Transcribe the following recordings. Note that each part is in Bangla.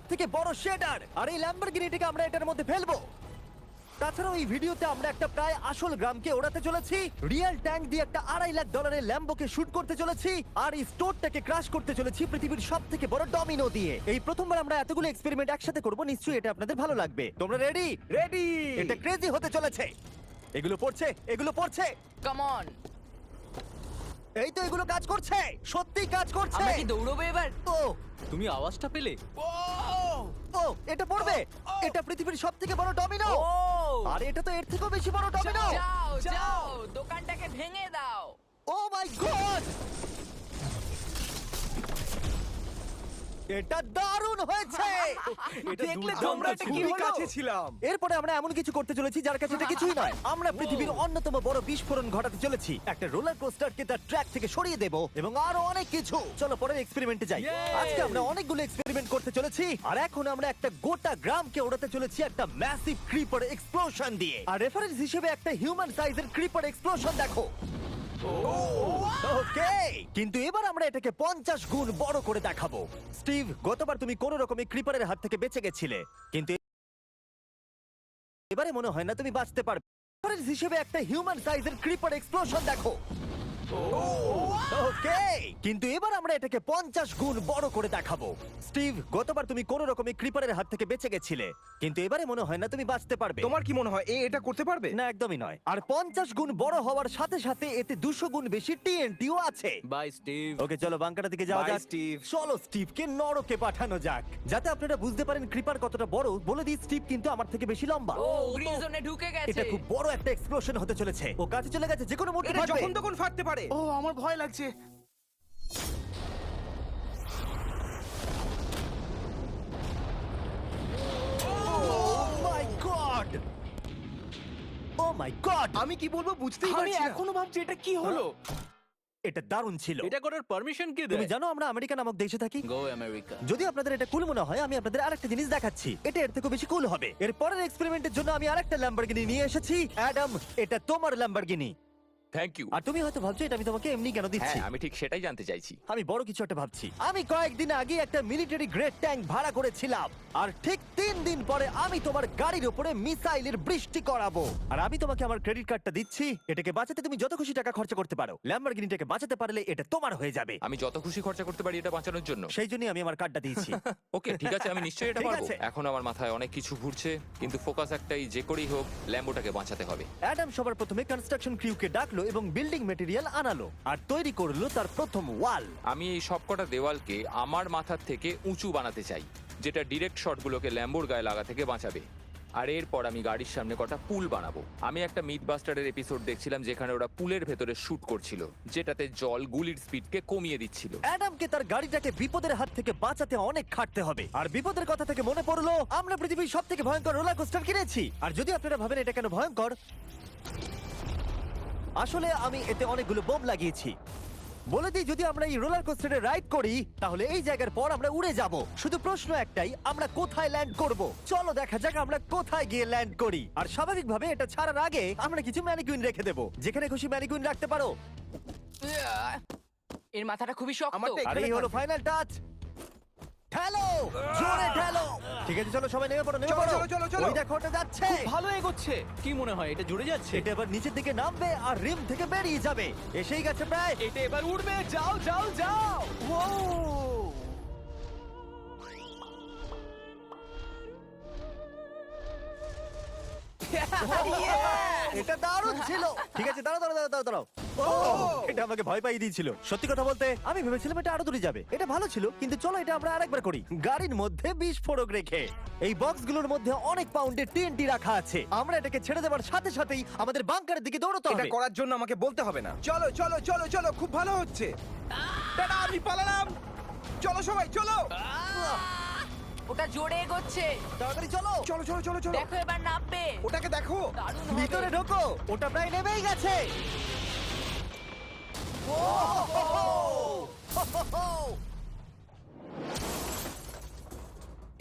সবথেকে বড় শেডার, আর এই ল্যাম্বরগিনিটাকে আমরা এটার মধ্যে ফেলবো। তাছাড়াও এই ভিডিওতে আমরা একটা প্রায় আসল গ্রামকে ওড়াতে চলেছি, রিয়েল ট্যাঙ্ক দিয়ে একটা $2.5 লাখ ল্যাম্বোকে শুট করতে চলেছি, আর এই স্টোরটাকে ক্রাশ করতে চলেছি পৃথিবীর সবথেকে বড় ডমিনো দিয়ে। এই প্রথমবার আমরা এতগুলো এক্সপেরিমেন্ট একসাথে করব, নিশ্চয়ই এটা আপনাদের ভালো লাগবে। তোমরা রেডি? রেডি। এটা ক্রেজি হতে চলেছে। এগুলো পড়ছে, এগুলো পড়ছে। Come on. এই তো এগুলো কাজ করছে, সত্যি কাজ করছে। আমরা কি দৌড়বো এবার? ও তুমি আওয়াজটা পেলে? ও এটা পড়বে। এটা পৃথিবীর সবথেকে বড় ডমিনো, ও আর এটা তো এর থেকেও বেশি বড় ডমিনো। যাও যাও দোকানটাকে ভেঙে দাও। ও মাই গড, এটা দারুণ হয়েছে। দেখলে দুর্দান্ত তোমরা ছিল। খুবই কাছে ছিলাম। এরপরে আমরা এমন কিছু করতে চলেছি যার কাছে এটা কিছুই নয়। আমরা পৃথিবীর অন্যতম বড় বিস্ফোরণ ঘটাতে চলেছি, একটা রোলার কোস্টারকে তার ট্র্যাক থেকে সরিয়ে দেব এবং আরো অনেক কিছু। চলো পরের এক্সপেরিমেন্টে যাই। আজকে আমরা অনেকগুলো এক্সপেরিমেন্ট করতে চলেছি, আর এখন আমরা একটা গোটা গ্রামকে ওড়াতে চলেছি একটা ম্যাসিভ ক্রিপার এক্সপ্লোশন দিয়ে। আর রেফারেন্স হিসেবে একটা হিউম্যান সাইজের ক্রিপার এক্সপ্লোশন দেখো। ওকে, কিন্তু এবার আমরা এটাকে 50 গুণ বড় করে দেখাবো। স্টিভ, গতবার তুমি কোন রকমে ক্রিপারের হাত থেকে বেঁচে গেছিলে, কিন্তু এবারে মনে হয় না তুমি বাঁচতে পারবে। রেফারেন্স হিসেবে একটা হিউম্যান সাইজের ক্রিপার এক্সপ্লোশন দেখো। ওকে, কিন্তু এবার আমরা এটাকে 50 গুণ বড় করে দেখাবো। স্টিভ, গতবার তুমি কোন রকমে ক্রিপারের হাত থেকে বেঁচে গেছিলে, কিন্তু এবারে মনে হয় না তুমি বাঁচতে পারবে। তোমার কি মনে হয় এটা করতে পারবে? না, একদমই নয়। আর 50 গুণ বড় হওয়ার সাথে সাথে এতে 200 গুণ বেশি টিএনটিও আছে। Bye Steve. ওকে, চলো বাংকারের দিকে যাওয়া Bye, যাক। Steve. চলো স্টিভকে নরকে পাঠানো যাক। যাতে আপনারা বুঝতে পারেন ক্রিপার কতটা বড়, বলে দিই স্টিভ কিন্তু আমার থেকে বেশি লম্বা। ও গ্রিন জোনে ঢুকে গেছে। এটা খুব বড় একটা এক্সপ্লোশন হতে চলেছে। ও কাছে চলে গেছে, যে কোনো মুহূর্তে এটা ফাটবে। যখন তখন ফাটতে পারে। ও আমার ভয় লাগছে। Oh my God! Oh my God! আমি কি বলবো বুঝতেই আমি পারছি না। এখনো ভাবছি এটা কি হলো। এটা দারুণ ছিল। এটা করার পারমিশন কে তুমি দেয়? জানো আমরা আমেরিকা নামক দেশে থাকি। গো আমেরিকা। যদি আপনাদের এটা কুল মনে হয়, আমি আপনাদের আরেকটা জিনিস দেখাচ্ছি। এটা এর থেকে বেশি কুল হবে। এর পরের এক্সপেরিমেন্টের জন্য আমি আরেকটা ল্যাম্বরগিনি নিয়ে এসেছি। অ্যাডাম, এটা তোমার ল্যাম্বরগিনি। Thank you. আর তুমি হয়তো ভাবছো এটা আমি তোমাকে এমনি কেন দিচ্ছি। হ্যাঁ, আমি ঠিক সেটাই জানতে চাইছি। আমি বড় কিছু একটা ভাবছি। আমি কয়েকদিন আগে একটা মিলিটারি গ্রেড ট্যাঙ্ক ভাড়া করেছিলাম, আর ঠিক 3 দিন পরে আমি তোমার গাড়ির উপরে মিসাইলের বৃষ্টি করাবো। আর আমি তোমাকে আমার ক্রেডিট কার্ডটা দিচ্ছি। এটাকে বাঁচাতে তুমি যত খুশি টাকা খরচা করতে পারো। ল্যাম্বরগিনিটাকে বাঁচাতে পারলে এটা তোমার হয়ে যাবে। আমি যত খুশি খরচা করতে পারি এটা বাঁচানোর জন্য। সেই জন্যই আমি আমার কার্ডটা দিয়েছি। ওকে, ঠিক আছে, আমি নিশ্চয়ই এটা ঠিক পারবো। আছে। এখন আমার মাথায় অনেক কিছু ঘুরছে, কিন্তু ফোকাস একটাই, যে করেই হোক ল্যাম্বোটাকে বাঁচাতে হবে। অ্যাডাম সবার প্রথমে কনস্ট্রাকশন ক্রিউকে ডাকলো এবং বিল্ডিং মেটেরিয়াল আনালো, আর তৈরি করলো তার প্রথম ওয়াল। আমি এই সবকটা দেওয়ালকে আমার মাথার থেকে উঁচু বানাতে চাই, যেটা ডিরেক্ট শটগুলোকে ল্যাম্বোর গায়ে লাগা থেকে বাঁচাবে। আর এরপর আমি গাড়ির সামনে কটা পুল বানাবো। আমি একটা মিথবাস্টারের এপিসোড দেখছিলাম যেখানে ওরা পুলের ভেতরে শুট করছিল, যেটাতে জল গুলির স্পিডকে কমিয়ে দিচ্ছিল। অ্যাডামকে তার গাড়িটাকে বিপদের হাত থেকে বাঁচাতে অনেক খাটতে হবে। আর বিপদের কথা থেকে মনে পড়লো, আমরা পৃথিবীর সবথেকে ভয়ঙ্কর রোলার কোস্টার কিনেছি। আর যদি আপনারা ভাবেন এটা কেন ভয়ঙ্কর, আসলে আমি এতে অনেকগুলো বোম লাগিয়েছি। বলে দিই, যদি আমরা এই রোলার কোস্টারে রাইড করি তাহলে এই জায়গার পর আমরা উড়ে যাব। শুধু প্রশ্ন একটাই, আমরা কোথায় ল্যান্ড করব? চলো দেখা যাক আমরা কোথায় গিয়ে ল্যান্ড করি। আর স্বাভাবিকভাবে এটা ছাড়ার আগে আমরা কিছু ম্যানিকুইন রেখে দেবো। যেখানে খুশি ম্যানিকুইন রাখতে পারো। এর মাথাটা খুবই শক্ত। আমারটা আর এই হলো ফাইনাল টাচ। ঠেলো, জোরে ঠেলো। ঠিক আছে, চলো সবাই নেমে পড়ো, নেমে চলো, পড়ো। চলো, চলো, চলো। ওই দেখো ওটা যাচ্ছে। ভালো এগোচ্ছে। কি মনে হয় এটা জুড়ে যাচ্ছে? এটা এবার নিচের দিকে নামবে আর রিম থেকে বেরিয়ে যাবে। এসেই গেছে প্রায়। এটা এবার উঠবে। যাও যাও যাও। ও এটা দারুণ ছিল। ঠিক আছে, দাঁড়াও দাঁড়াও দাঁড়াও দাঁড়াও। ও, এটা আমাকে ভয় পাইয়ে দিয়েছিল। সত্যি কথা বলতে আমি ভেবেছিলাম এটা আরো দূরে যাবে। এটা ভালো ছিল, কিন্তু চলো এটা আমরা আরেকবার করি, গাড়ির মধ্যে বিস্ফোরক রেখে। এই বক্সগুলোর মধ্যে অনেক পাউন্ডের টিএনটি রাখা আছে। আমরা এটাকে ছেড়ে দেওয়ার সাথে সাথেই আমাদের বাংকারের দিকে দৌড়তে এটা হবে। করার জন্য আমাকে বলতে হবে না। চলো চলো চলো চলো, খুব ভালো হচ্ছে। টাটা, আমি পালালাম। চলো সবাই চলো। ওটা জোরে এগোচ্ছে। তাড়াতাড়ি চলো। চলো চলো চলো চলো। দেখো এবার নামবে। ওটাকে দেখো। দারুণ হবে। ভিতরে ঢোকো, ওটা প্রায় নেমেই গেছে।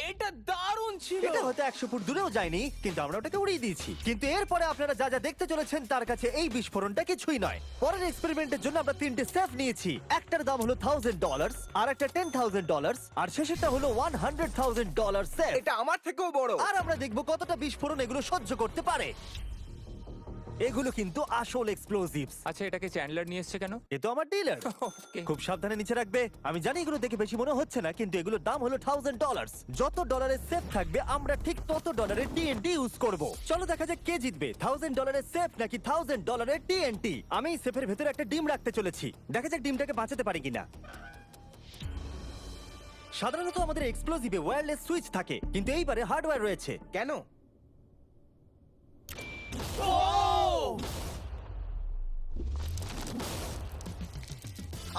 এটা দারুণ হচ্ছিল এটা হয়তো 100 ফুট দূরেও যায়নি, কিন্তু আমরা ওটাকে উড়িয়ে দিয়েছি। কিন্তু এরপরে আপনারা যা যা দেখতে চলেছেন তার কাছে এই বিস্ফোরণটা কিছুই নয়। পরের এক্সপেরিমেন্টের জন্য আমরা 3টে সেফ নিয়েছি। একটার দাম হলো $1000, আর একটা $10,000, আর শেষেরটা হলো $100,000 সেফ। এটা আমার থেকেও বড়। আর আমরা দেখব কতটা বিস্ফোরণ এগুলো সহ্য করতে পারে। এগুলো কিন্তু আসল এক্সপ্লোসিভস। আচ্ছা, এটাকে চ্যান্ডলার নিয়ে এসছে কেন? এ তো আমার ডিলার। Okay. খুব সাবধানে নিচে রাখবে। আমি জানি এগুলো দেখে বেশি মনে হচ্ছে না, কিন্তু এগুলোর দাম হলো $1000। যত ডলারের সেফ থাকবে আমরা ঠিক তত ডলারের TNT ইউজ করব। চলো দেখা যাক কে জিতবে, $1000 সেফ নাকি $1000 TNT। আমি এই সেফের ভেতরে একটা ডিম রাখতে চলেছি, দেখা যাক ডিমটাকে বাঁচাতে পারি কিনা। সাধারণত আমাদের এক্সপ্লোসিভে ওয়্যারলেস সুইচ থাকে, কিন্তু এইবারে হার্ডওয়্যার রয়েছে। কেন?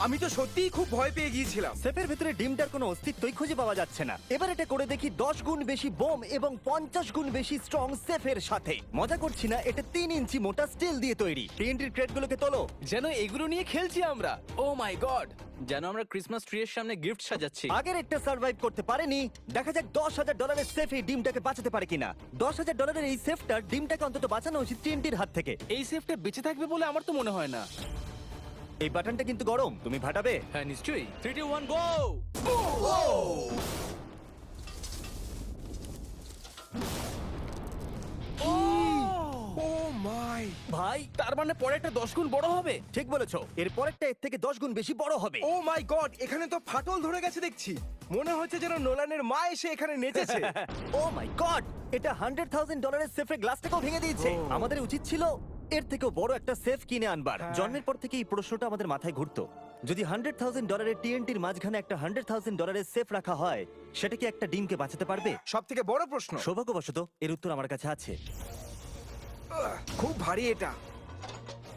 আমি তো সত্যিই খুব ভয় পেয়ে গিয়েছিলাম। সেফের ভিতরে ডিমটার কোনো অস্তিত্বই খুঁজে পাওয়া যাচ্ছে না। এবার এটা করে দেখি 10 গুণ বেশি বোম এবং 50 গুণ বেশি স্ট্রং সেফের সাথে। মজা করছি না, এটা 3 ইঞ্চি মোটা স্টিল দিয়ে তৈরি। TNT-র ক্রেটগুলোকে তোলো। যেন এগুলো নিয়ে খেলছি আমরা। ও মাই গড! যেন আমরা ক্রিসমাস ট্রি এর সামনে গিফট সাজাচ্ছি। আগের একটা সার্ভাইভ করতে পারেনি। দেখা যাক $10,000 সেফ এই ডিমটাকে বাঁচাতে পারে কিনা। $10,000 এই সেফটার ডিমটাকে অন্তত বাঁচানো উচিত TNT-র হাত থেকে। এই সেফটা বেঁচে থাকবে বলে আমার তো মনে হয় না। এই বাটনটা কিন্তু গরম, তুমি ফাটাবে। হ্যাঁ নিশ্চয়ই। 3 2 1 গো! ও মাই! ভাই তার মানে পরে একটা 10 গুণ বড় হবে। ঠিক বলেছো, এর পরেরটা এর থেকে 10 গুণ বেশি বড় হবে। ও মাই গড! এখানে তো ফাটল ধরে গেছে দেখছি। মনে হচ্ছে যেন নোলানের মা এসে এখানে নেচেছে। ও মাই গড, এটা $100,000 সেফের গ্লাসটাকেও ভেঙে দিয়েছে। আমাদের উচিত ছিল এর থেকেও বড় একটা সেফ কিনে আনবার। জন্মের পর থেকে এই প্রশ্নটা আমাদের মাথায় ঘুরতো, যদি $100,000 TNT-র মাঝখানে একটা $100,000 সেফ রাখা হয়, সেটা কি একটা ডিমকে বাঁচাতে পারবে? সব থেকে বড় প্রশ্ন। সৌভাগ্যবশত এর উত্তর আমার কাছে আছে। খুব ভারী এটা।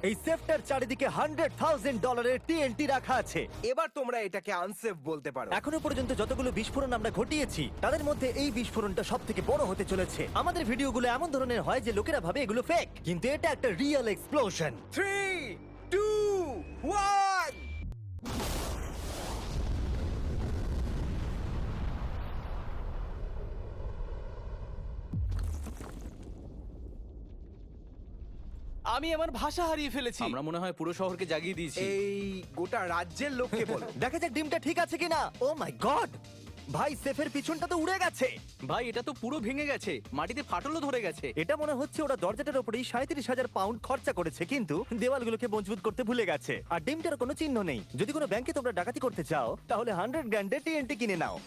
এই সেফটার চারিদিকে $100,000 TNT রাখা আছে। এবার তোমরা এটাকে আনসেফ বলতে পারো। এখনো পর্যন্ত যতগুলো বিস্ফোরণ আমরা ঘটিয়েছি তাদের মধ্যে এই বিস্ফোরণটা সব থেকে বড় হতে চলেছে। আমাদের ভিডিওগুলো এমন ধরনের হয় যে লোকেরা ভাবে এগুলো ফেক, কিন্তু এটা একটা রিয়েল এক্সপ্লোশন। 3 2 1 আমি আমার ভাষা হারিয়ে ফেলেছি। আমরা মনে হয় পুরো শহরকে জাগিয়ে দিয়েছি। এই গোটা রাজ্যের লোককে বলো। দেখা যাক ডিমটা ঠিক আছে কিনা। ও মাই গড, ভাই সেফের পিছনটা তো উড়ে গেছে। ভাই এটা তো পুরো ভেঙে গেছে, মাটিতে ফাটলও ধরে গেছে। এটা মনে হচ্ছে ওরা দরজাটার উপরেই 37,000 পাউন্ড খরচা করেছে, কিন্তু দেওয়ালগুলোকে মজবুত করতে ভুলে গেছে। আর ডিমটার কোনো চিহ্ন নেই। যদি কোনো ব্যাংকে তোমরা ডাকাতি করতে চাও তাহলে 100 গ্র্যান্ডের TNT কিনে নাও।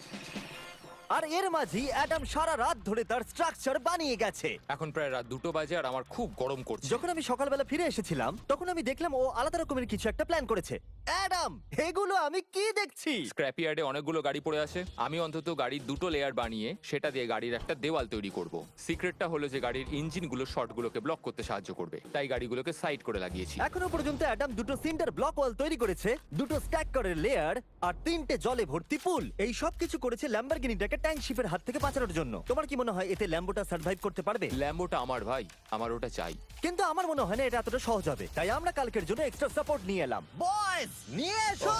আর এর মাঝেই অ্যাডাম সারা রাত ধরে তার স্ট্রাকচার বানিয়ে গেছে। এখন প্রায় রাত 2টো বাজে আর আমার খুব গরম করছে। যখন আমি সকালবেলা ফিরে এসেছিলাম তখন আমি দেখলাম ও আলাদা রকমের কিছু একটা প্ল্যান করেছে। অ্যাডাম, এগুলো আমি কি দেখছি? স্ক্র্যাপ ইয়ার্ডে অনেকগুলো গাড়ি পড়ে আছে। আমি অন্তত গাড়ির 2টো লেয়ার বানিয়ে সেটা দিয়ে গাড়ির একটা দেওয়াল তৈরি করব। সিক্রেটটা হলো যে গাড়ির ইঞ্জিনগুলো শর্টগুলোকে ব্লক করতে সাহায্য করবে, তাই গাড়িগুলোকে সাইড করে লাগিয়েছি। এখনো পর্যন্ত অ্যাডাম 2টো সিন্টার ব্লক ওয়াল তৈরি করেছে, 2টো স্ট্যাক করের লেয়ার, আর 3টে জলে ভর্তি পুল। এই সব কিছু করেছে ল্যাম্বরগিনিটাকে ট্যাঙ্ক শিপের হাত থেকে বাঁচানোর জন্য। তোমার কি মনে হয় এতে ল্যাম্বোটা সার্ভাইভ করতে পারবে? ল্যাম্বোটা আমার ভাই, আমার ওটা চাই। কিন্তু আমার মনে হয় না এটা এতটা সহজ হবে, তাই আমরা কালকের জন্য এক্সট্রা সাপোর্ট নিয়ে এলাম। বয়েজ, নিয়ে এসো।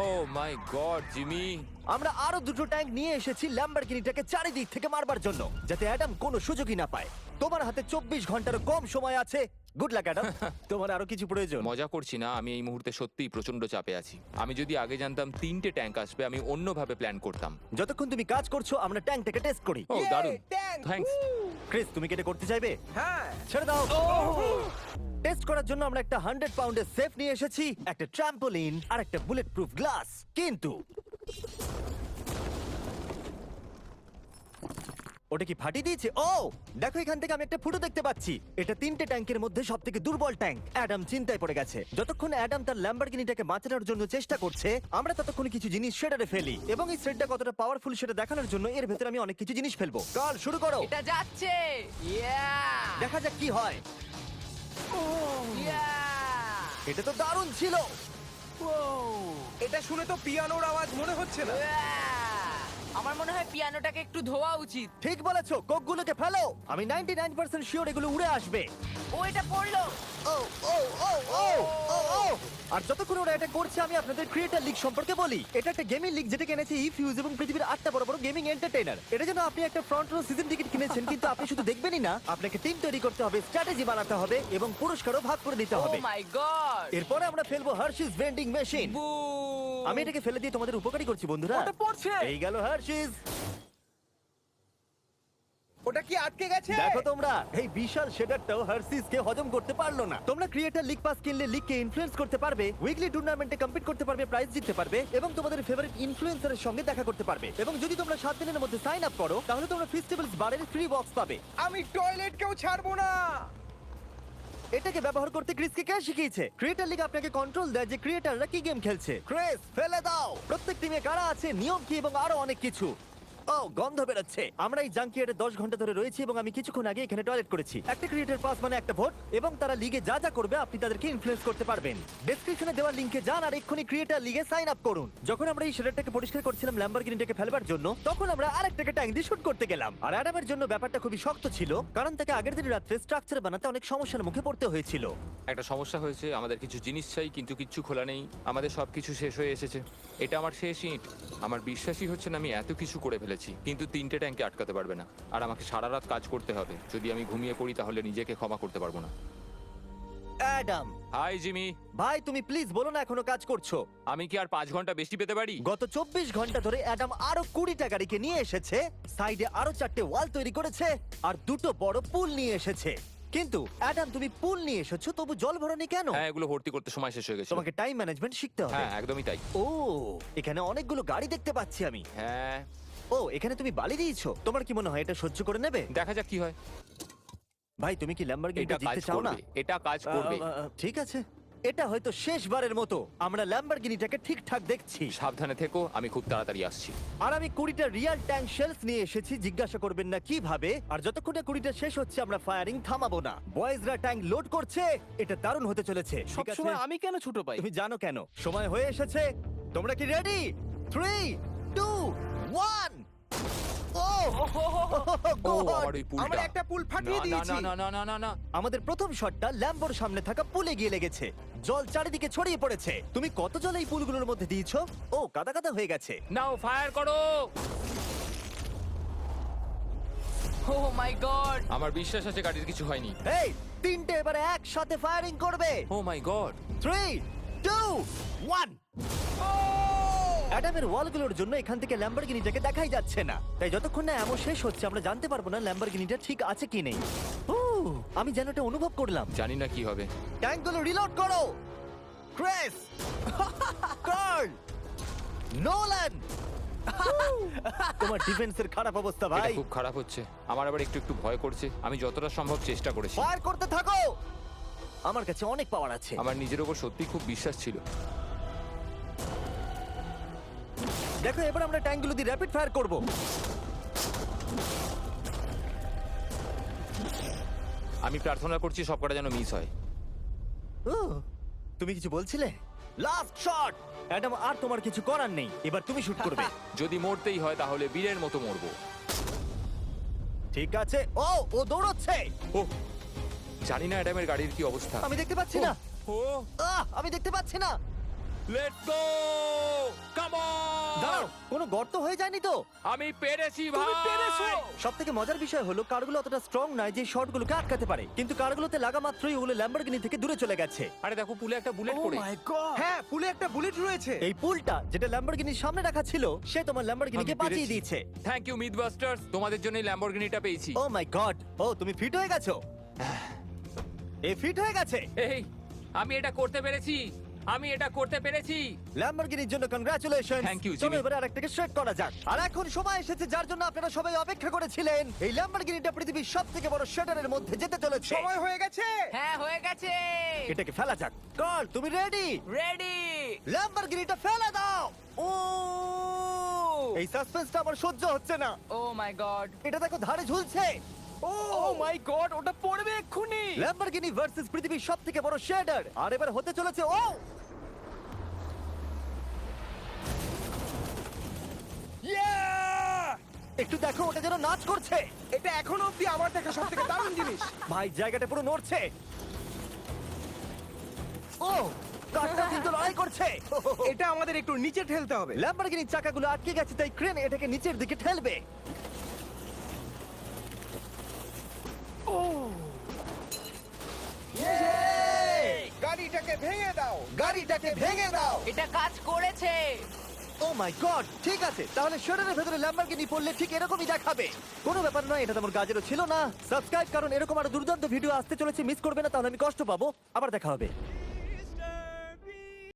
ও মাই গড জিমি! আমরা আরো 2টো ট্যাঙ্ক নিয়ে এসেছি ল্যাম্বরগিনিটাকে চারিদিক থেকে মারবার জন্য, যাতে অ্যাডাম কোনো সুযোগই না পায়। তোমার হাতে 24 ঘন্টার কম সময় আছে। Good luck Adam. তোমার আরো কিছু প্রয়োজন? মজা করছি না, আমি এই মুহূর্তে সত্যিই প্রচন্ড চাপে আছি। আমি যদি আগে জানতাম 3টে ট্যাঙ্ক আসবে, আমি অন্যভাবে প্ল্যান করতাম। যতক্ষণ তুমি কাজ করছো আমরা ট্যাঙ্কটাকে টেস্ট করি। ও দারুণ, ট্যাঙ্ক! থ্যাঙ্কস। ক্রিস, তুমি কি এটা করতে চাইবে? হ্যাঁ। ছেড়ে দাও। টেস্ট করার জন্য আমরা একটা 100 পাউন্ডের সেফ নিয়ে এসেছি, একটা ট্রাম্পোলিন আর একটা বুলেট প্রুফ গ্লাস। কিন্তু ওটা কি ফাটিয়ে দিয়েছে? ও দেখো, এখান থেকে আমি একটা ফুটো দেখতে পাচ্ছি। এটা 3টে ট্যাঙ্কের মধ্যে সবথেকে দুর্বল ট্যাঙ্ক। অ্যাডাম চিন্তায় পড়ে গেছে। যতক্ষণ অ্যাডাম তার ল্যাম্বরগিনিটাকে বাঁচানোর জন্য চেষ্টা করছে, আমরা ততক্ষণ কিছু জিনিস শেডারে ফেলি, এবং এই শেডটা কতটা পাওয়ারফুল সেটা দেখানোর জন্য এর ভেতরে আমি অনেক কিছু জিনিস ফেলবো। কাল শুরু করো। এটা যাচ্ছে। ইয়া! দেখা যাক কি হয়। ইয়া! এটা তো দারুণ ছিল। এটা শুনে তো পিয়ানোর আওয়াজ মনে হচ্ছে না। ইয়া! আমার মনে হয় পিয়ানোটাকে একটু ধোয়া উচিত। ঠিক বলেছো, কোকগুলোকে ফেলো। আমি 99% শিওর এগুলো উড়ে আসবে। ও এটা পড়লো। ও ও ও ও ও ও আর যতক্ষণ ওরা এটা করছে আমি আপনাদের ক্রিয়েটর লিগ সম্পর্কে বলি। এটা একটা গেমিং লিগ যেটা কিনেছে ইফিউজ এবং পৃথিবীর 8টা বড় বড় গেমিং এন্টারটেইনার। এটা যেন আপনি একটা ফ্রন্ট রো সিজন টিকিট কিনেছেন, কিন্তু আপনি শুধু দেখবেনই না, আপনাকে টিম তৈরি করতে হবে, স্ট্র্যাটেজি বানাতে হবে এবং পুরস্কারও ভাগ করে নিতে ও হবে। মাই গড। এরপরে আমরা ফেলবো হার্শিস ভেন্ডিং মেশিন। আমি এটাকে ফেলে দিয়ে তোমাদের উপকারী করছি বন্ধুরা। ওটা পড়ছে। এই গেল হার্শিস। ওটা কি আটকে গেছে? দেখো তোমরা, এই বিশাল শেডারটাও হার্সিস কে হজম করতে পারলো না। তোমরা ক্রিয়েটর লিগ পাস কিনলে লিগকে ইনফ্লুয়েন্স করতে পারবে, উইকলি টুর্নামেন্টে কম্পিট করতে পারবে, প্রাইজ জিততে পারবে এবং তোমাদের ফেভারিট ইনফ্লুয়েন্সারের সঙ্গে দেখা করতে পারবে। এবং যদি তোমরা 7 দিনের মধ্যে সাইন আপ করো তাহলে তোমরা ফেস্টিভ্যালস বারের ফ্রি বক্স পাবে। আমি টয়লেট কেউ ছাড়বো না। এটাকে ব্যবহার করতে ক্রিসকে কে শিখিয়েছে? ক্রিয়েটর লিগ আপনাকে কন্ট্রোল দেয় যে ক্রিয়েটররা কি গেম খেলছে। ক্রিস, ফেলে দাও। প্রত্যেক টিমে কারা আছে, নিয়ম কি এবং আরো অনেক কিছু। ও গন্ধ বেরোচ্ছে। আমরা এই জাঙ্কিয়ার্ডে 10 ঘন্টা ধরে রয়েছি এবং আমি কিছুক্ষণ আগে এখানে টয়লেট করেছি। একটা ক্রিয়েটর পাস মানে একটা ভোট এবং তারা লিগে যা যা করবে আপনি তাদেরকে ইনফ্লুয়েন্স করতে পারবেন। ডেসক্রিপশনে দেওয়া লিংকে যান আর এক্ষুনি ক্রিয়েটর লিগে সাইন আপ করুন। যখন আমরা এই শেডারটাকে পরিষ্কার করছিলাম ল্যাম্বরগিনিটাকে ফেলবার জন্য, তখন আমরা আরেকটাকে ট্যাঙ্ক দিয়ে শুট করতে গেলাম। আর অ্যাডামের জন্য ব্যাপারটা খুবই শক্ত ছিল, কারণ তাকে আগের দিন রাত্রে স্ট্রাকচার বানাতে অনেক সমস্যার মুখে পড়তে হয়েছিল। একটা সমস্যা হয়েছে, আমাদের কিছু জিনিস চাই কিন্তু কিচ্ছু খোলা নেই। আমাদের সবকিছু শেষ হয়ে এসেছে। এটা আমার শেষ ইট। আমার বিশ্বাসই হচ্ছে না আমি এত কিছু করে ফেলেছি, কিন্তু 3টে ট্যাঙ্কে আটকাতে পারবে না। আর আমাকে সারা রাত কাজ করতে হবে। যদি আমি ঘুমিয়ে পড়ি তাহলে নিজেকে ক্ষমা করতে পারবো না। অ্যাডাম হাই জিমি, ভাই, তুমি প্লিজ বলো না এখনো কাজ করছো। আমি কি আর 5 ঘন্টা বেশি পেতে পারি? গত 24 ঘন্টা ধরে অ্যাডাম আরো 20টা গাড়িকে নিয়ে এসেছে, সাইডে আরো 4টে ওয়াল তৈরি করেছে আর 2টো বড় পুল নিয়ে এসেছে। কিন্তু অ্যাডাম, তুমি পুল নিয়ে এসেছো তবু জল ভরনি কেন? হ্যাঁ, এগুলো ভর্তি করতে সময় শেষ হয়ে গেছে। তোমাকে টাইম ম্যানেজমেন্ট শিখতে হবে। হ্যাঁ, একদমই তাই। ও, এখানে অনেকগুলো গাড়ি দেখতে পাচ্ছি আমি। হ্যাঁ, ও, এখানে তুমি বালি দিয়েছো। তোমার কি মনে হয় এটা সহ্য করে নেবে? দেখা যাক কি হয়। ভাই, তুমি কি ল্যাম্বরগিনিটা এটা কাজ জিততে চাও না? করবে, এটা কাজ করবে। ঠিক আছে, এটা হয়তো শেষবারের মতো আমরা ল্যাম্বরগিনিটাকে ঠিকঠাক দেখছি। সাবধানে থেকো, আমি খুব তাড়াতাড়ি আসছি। আর আমি 20টা রিয়াল ট্যাঙ্ক শেলস নিয়ে এসেছি। জিজ্ঞাসা করবেন না কিভাবে। আর যতক্ষণ না 20টা শেষ হচ্ছে আমরা ফায়ারিং থামাবো না। বয়েজরা ট্যাঙ্ক লোড করছে। এটা দারুণ হতে চলেছে। ঠিক আছে, সবসময় আমি কেন ছোট পাই? তুমি জানো কেন। সময় হয়ে এসেছে। তোমরা কি রেডি? 3, 2, 1। ও ও, আমার ওই পুলটা। আমরা একটা পুল ফাটিয়ে না, দিয়েছি। না, না, না, না, না। আমাদের প্রথম শটটা ল্যাম্বোর সামনে থাকা পুলে গিয়ে লেগেছে। জল চারিদিকে ছড়িয়ে পড়েছে। তুমি কত জল এই পুলগুলোর মধ্যে দিয়েছো? ও, কাদা কাদা হয়ে গেছে। নাও, ফায়ার করো। ও মাই গড। আমার বিশ্বাস আছে গাড়ির কিছু হয়নি। এই, 3টে এবারে একসাথে ফায়ারিং করবে। ও মাই গড। 3, 2, 1। অ্যাডামের ওয়ালগুলোর জন্য এখান থেকে ল্যাম্বরগিনিটাকে দেখাই যাচ্ছে না। তাই যতক্ষণ না এমন শেষ হচ্ছে আমরা জানতে পারবো না ল্যাম্বরগিনিটা ঠিক আছে কি নেই। আমি যেন এটা অনুভব করলাম। জানি না কি হবে। ট্যাঙ্কগুলো রিলোড করো। Kress, Karl, Nolan. তোমার ডিফেন্সের খারাপ অবস্থা এটা ভাই। খুব খারাপ হচ্ছে। আমার আবার একটু একটু ভয় করছে। আমি যতটা সম্ভব চেষ্টা করেছি। ফায়ার করতে থাকো। আমার কাছে অনেক পাওয়ার আছে। আমার নিজের ওপর সত্যি খুব বিশ্বাস ছিল। দেখো, এবার আমরা ট্যাঙ্কগুলো দিয়ে র্যাপিড ফায়ার করব। আমি প্রার্থনা করছি সবকটা যেন মিস হয়। ও, তুমি কিছু বলছিলে? Last shot. অ্যাডাম, আর তোমার কিছু করার নেই। এবার তুমি শুট করবে। যদি মরতেই হয় তাহলে বীরের মতো মরবো। ঠিক আছে। ও, ও দৌড়চ্ছে। ও, জানি না অ্যাডামের গাড়ির কি অবস্থা। আমি দেখতে পাচ্ছি না। ও, আমি দেখতে পাচ্ছি না। Let's go, come on. দাঁড়াও, কোনো গর্ত হয়ে যায়নি তো? আমি পেরেছি ভাই। সবথেকে মজার বিষয় হলো কারগুলো অতটা স্ট্রং নয় যে শটগুলোকে আটকাতে পারে, কিন্তু কারগুলোতে লাগা মাত্রই ওগুলো ল্যাম্বরগিনি থেকে দূরে চলে গেছে। আরে দেখো, পুলে একটা বুলেট ও পড়ে। মাই গড। হ্যাঁ, পুলে একটা বুলেট রয়েছে। এই পুলটা যেটা ল্যাম্বরগিনির সামনে রাখা ছিল, সে তোমার ল্যাম্বরগিনিকে আমি পেরেছি। বাঁচিয়ে দিয়েছে। থ্যাংক ইউ মিথবাস্টার্স, তোমাদের জন্যই ল্যাম্বরগিনিটা পেয়েছি। ও মাই গড। ও, তুমি ফিট হয়ে গেছো। এই ফিট হয়ে গেছে। এই, আমি এটা করতে পেরেছি। আমি এটা করতে পেরেছি। ল্যাম্বরগিনির জন্য কংগ্রাচুলেশন। Thank you, চলো Jimmy. এবারে আরেকটাকে স্ট্রেট করা যাক। আর এখন সময় এসেছে যার জন্য আপনারা সবাই অপেক্ষা করেছিলেন। এই ল্যাম্বরগিনিটা পৃথিবীর সবথেকে বড় শেডারের মধ্যে যেতে চলেছে। সময় হয়ে গেছে। হ্যাঁ হয়ে গেছে। এটাকে ফেলা যাক। কার্ল, তুমি রেডি? রেডি। ল্যাম্বরগিনিটা ফেলে দাও। ও, এই সাসপেন্সটা আমার সহ্য হচ্ছে না। ও মাই গড। এটা দেখো ধারে ঝুলছে। ও মাই গড, ওটা পড়বে এক্ষুনি। ল্যাম্বরগিনি ভার্সেস পৃথিবীর সবথেকে বড় শেডার। আর এবার হতে চলেছে ও Yeah! একটু দেখো, ওটা যেন নাচ করছে। এটা এখনো অব্দি আমার দেখা সব থেকে দারুণ জিনিস। ভাই, জায়গাটা পুরো নড়ছে। ও, কারটা কিন্তু লড়াই করছে। এটা আমাদের একটু নিচে ঠেলতে হবে। ল্যাম্বরগিনির চাকাগুলো আটকে গেছে, তাই ক্রেন এটাকে নিচের দিকে ঠেলবে। গাড়িটাকে ভেঙে দাও, গাড়িটাকে ভেঙে দাও। এটা কাজ করেছে। ও মাই গড, ঠিক আছে, তাহলে শরীরের ভেতরে ল্যাম্বরগিনি পড়লে ঠিক এরকমই দেখাবে। কোনো ব্যাপার নয়, এটা তোমার কাজেরও ছিল না। সাবস্ক্রাইব, কারণ এরকম আরো দুর্দান্ত ভিডিও আসতে চলেছে, মিস করবে না, তাহলে আমি কষ্ট পাবো। আবার দেখা হবে।